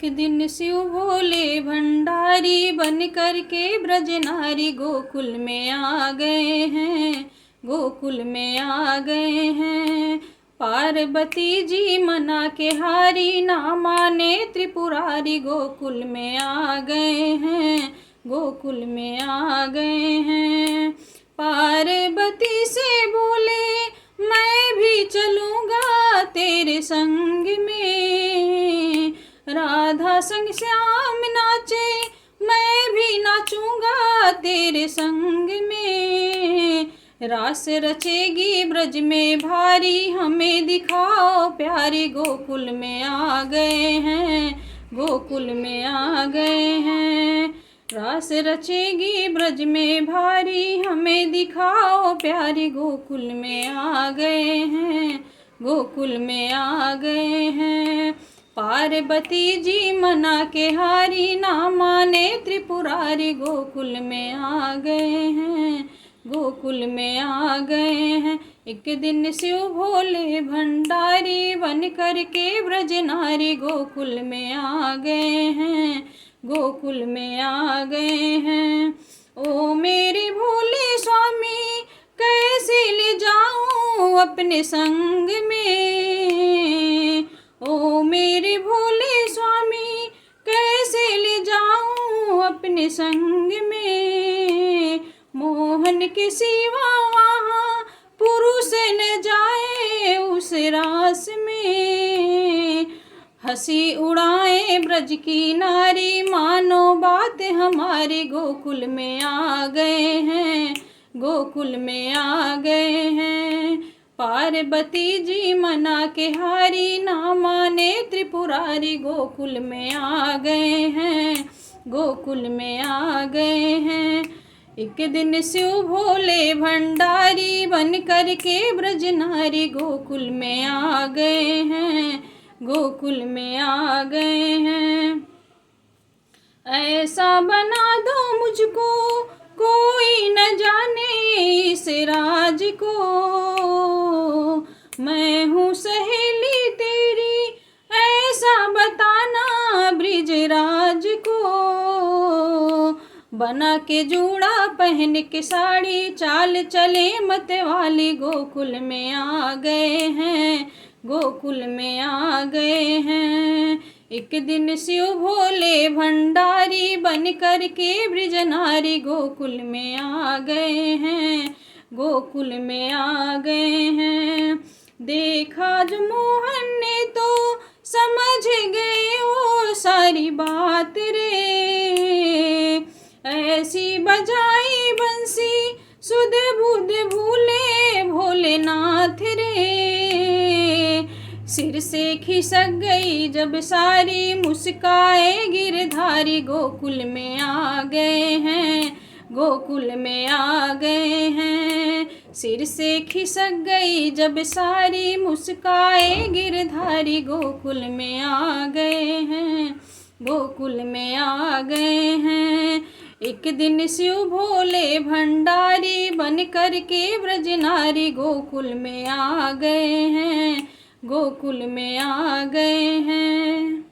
एक दिन शिव भोले भंडारी बन कर के ब्रज नारी गोकुल में आ गए हैं, गोकुल में आ गए हैं। पार्वती जी मना के हारी, ना माने त्रिपुरारी गोकुल में आ गए हैं, गोकुल में आ गए हैं। पार्वती से बोले मैं भी चलूँगा तेरे संग में, राधा संग श्याम नाचे मैं भी नाचूंगा तेरे संग में। रास रचेगी ब्रज में भारी, हमें दिखाओ प्यारी गोकुल में आ गए हैं, गोकुल में आ गए हैं। रास रचेगी ब्रज में भारी, हमें दिखाओ प्यारी गोकुल में आ गए हैं, गोकुल में आ गए हैं। पार्वती जी मना के हारी, ना माने त्रिपुरारी गोकुल में आ गए हैं, गोकुल में आ गए हैं। एक दिन शिव भोले भंडारी बन कर के ब्रज नारी गोकुल में आ गए हैं, गोकुल में आ गए हैं। ओ मेरे भोले स्वामी कैसे ले जाऊं अपने संग में, ओ मेरे भोले स्वामी कैसे ले जाऊं अपने संग में। मोहन के सिवा वहाँ पुरुष न जाए उस रास में, हंसी उड़ाए ब्रज की नारी मानो बात हमारी गोकुल में आ गए हैं, गोकुल में आ गए हैं। पार्वती जी मना के हारी, ना माने त्रिपुरारी गोकुल में आ गए हैं, गोकुल में आ गए हैं। एक दिन शिव भोले भंडारी बन कर के ब्रज नारी गोकुल में आ गए हैं, गोकुल में आ गए हैं। ऐसा बना दो मुझको कोई न जाने इस राज को, मैं हूँ सहेली तेरी ऐसा बताना ब्रिजराज को। बना के जूड़ा पहन के साड़ी, चाल चले मत वाली गोकुल में आ गए हैं, गोकुल में आ गए हैं। एक दिन शिव भोले भंडारी बन कर के ब्रज नारी गोकुल में आ गए हैं, गोकुल में आ गए हैं। देखा जो मोहन ने तो समझ गए वो सारी बात रे, ऐसी बजाई बंसी सुध बुध भूले भोलेनाथ रे। सिर से खिसक गई जब सारी, मुस्काए गिरधारी गोकुल में आ गए हैं, गोकुल में आ गए हैं। सिर से खिसक गई जब सारी, मुस्काए गिरधारी गोकुल में आ गए हैं, गोकुल में आ गए हैं। एक दिन शिव भोले भंडारी बन कर के ब्रज नारी गोकुल में आ गए हैं, गोकुल में आ गए हैं।